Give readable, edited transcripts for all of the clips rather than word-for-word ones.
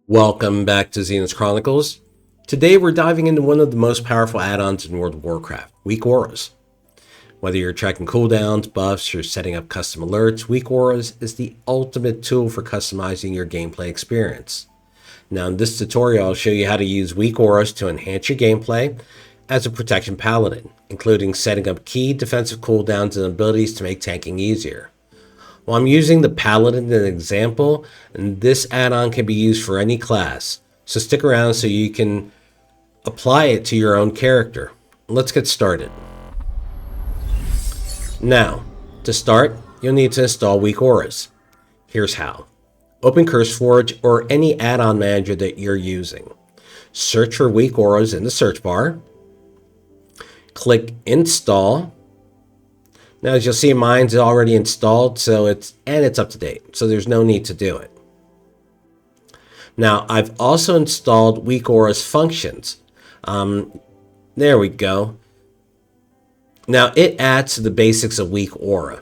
Welcome back to Zenith's Chronicles. Today we're diving into one of the most powerful add-ons in World of Warcraft, WeakAuras. Whether you're tracking cooldowns, buffs, or setting up custom alerts, WeakAuras is the ultimate tool for customizing your gameplay experience. Now in this tutorial I'll show you how to use WeakAuras to enhance your gameplay as a Protection Paladin, including setting up key defensive cooldowns and abilities to make tanking easier. Well, I'm using the Paladin as an example, and this add-on can be used for any class, so stick around so you can apply it to your own character. Let's get started. Now, to start, you'll need to install WeakAuras. Here's how. Open CurseForge or any add-on manager that you're using. Search for WeakAuras in the search bar. Click Install. Now, as you'll see, mine's already installed, so it's up to date, so there's no need to do it. Now, I've also installed WeakAuras functions. There we go. Now, it adds to the basics of WeakAura,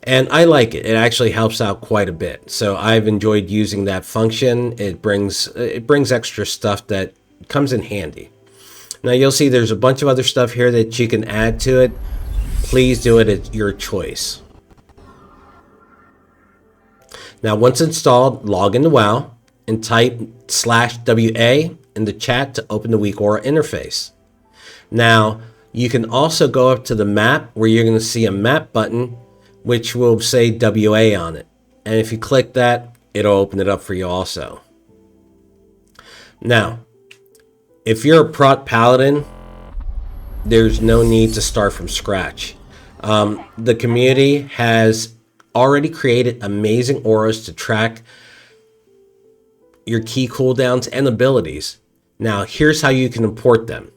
and I like it. It actually helps out quite a bit, so I've enjoyed using that function. It brings extra stuff that comes in handy. Now, you'll see there's a bunch of other stuff here that you can add to it. Please do it at your choice. Now, once installed, log into WoW and type /WA in the chat to open the WeakAura interface. Now, you can also go up to the map where you're going to see a map button, which will say WA on it. And if you click that, it'll open it up for you also. Now, if you're a Prot Paladin, there's no need to start from scratch. The community has already created amazing auras to track your key cooldowns and abilities. Now, here's how you can import them.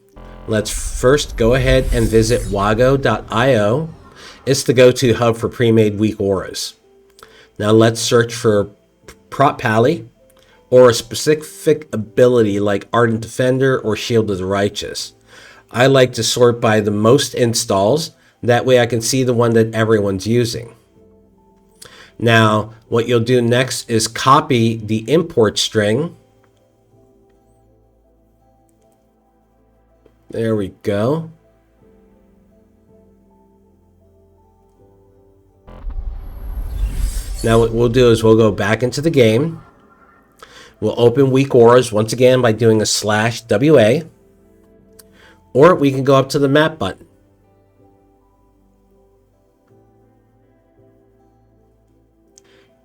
Let's first go ahead and visit wago.io. It's the go-to hub for pre-made WeakAuras. Now, let's search for Prot Pally or a specific ability like Ardent Defender or Shield of the Righteous. I like to sort by the most installs. That way I can see the one that everyone's using. Now, what you'll do next is copy the import string. There we go. Now what we'll do is we'll go back into the game. We'll open WeakAuras once again by doing a /WA. Or we can go up to the map button.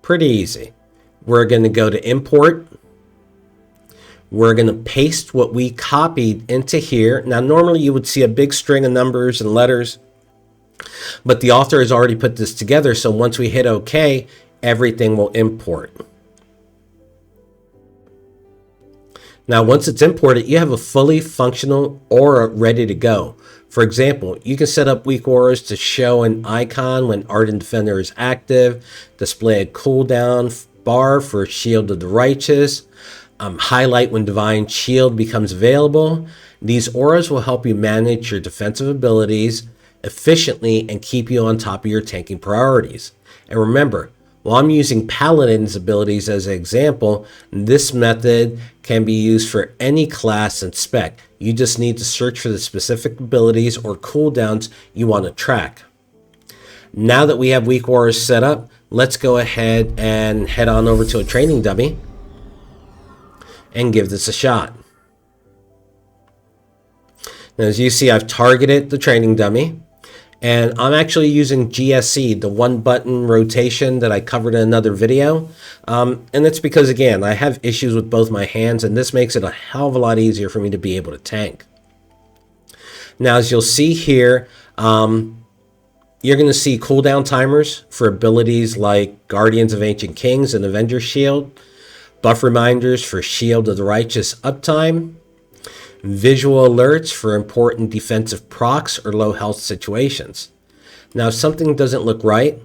Pretty easy. We're going to go to import. We're going to paste what we copied into here. Now, normally you would see a big string of numbers and letters, but the author has already put this together. So once we hit OK, everything will import. Now, once it's imported, you have a fully functional aura ready to go. For example, you can set up WeakAuras to show an icon when Ardent Defender is active, display a cooldown bar for Shield of the Righteous, highlight when Divine Shield becomes available. These auras will help you manage your defensive abilities efficiently and keep you on top of your tanking priorities. And remember, while I'm using Paladin's abilities as an example, this method can be used for any class and spec. You just need to search for the specific abilities or cooldowns you want to track. Now that we have WeakAuras set up, let's go ahead and head on over to a training dummy and give this a shot. Now, as you see, I've targeted the training dummy. And I'm actually using GSC, the one button rotation that I covered in another video. And it's because, again, I have issues with both my hands, and this makes it a hell of a lot easier for me to be able to tank. Now, as you'll see here, you're going to see cooldown timers for abilities like Guardians of Ancient Kings and Avenger Shield, buff reminders for Shield of the Righteous uptime, visual alerts for important defensive procs or low health situations. Now, if something doesn't look right,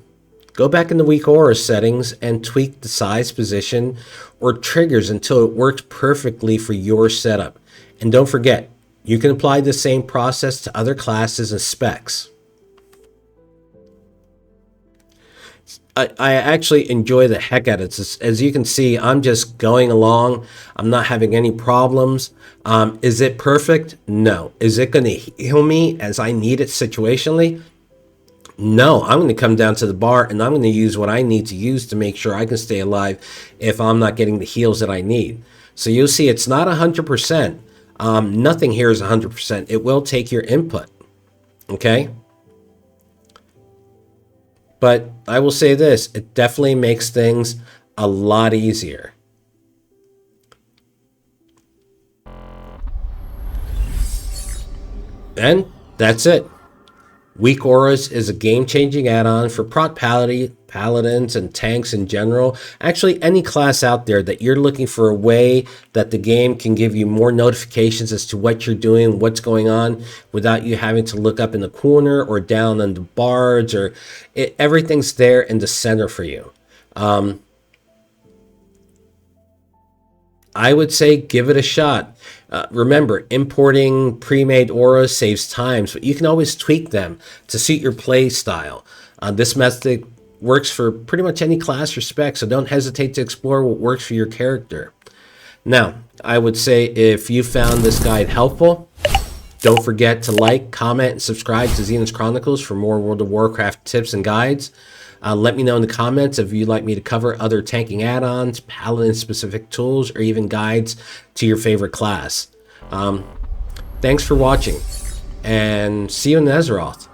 go back in the WeakAuras settings and tweak the size, position, or triggers until it works perfectly for your setup. And don't forget, you can apply the same process to other classes and specs. I actually enjoy the heck out of it. As you can see, I'm just going along. I'm not having any problems. Is it perfect? No. Is it going to heal me as I need it situationally? No. I'm going to come down to the bar and I'm going to use what I need to use to make sure I can stay alive if I'm not getting the heals that I need. So you'll see it's not 100%. Nothing here is 100%. It will take your input. Okay? But I will say this, it definitely makes things a lot easier. And that's it. WeakAuras is a game-changing add-on for paladins and tanks in general. Actually, any class out there that you're looking for a way that the game can give you more notifications as to what you're doing, what's going on, without you having to look up in the corner or down on the bards, or everything's there in the center for you. I would say give it a shot. Remember, importing pre-made auras saves time, but you can always tweak them to suit your play style. This method works for pretty much any class or spec, so don't hesitate to explore what works for your character. Now, I would say if you found this guide helpful, don't forget to like, comment, and subscribe to Xenon's Chronicles for more World of Warcraft tips and guides. Let me know in the comments if you'd like me to cover other tanking add-ons, paladin-specific tools, or even guides to your favorite class. Thanks for watching, and see you in Azeroth.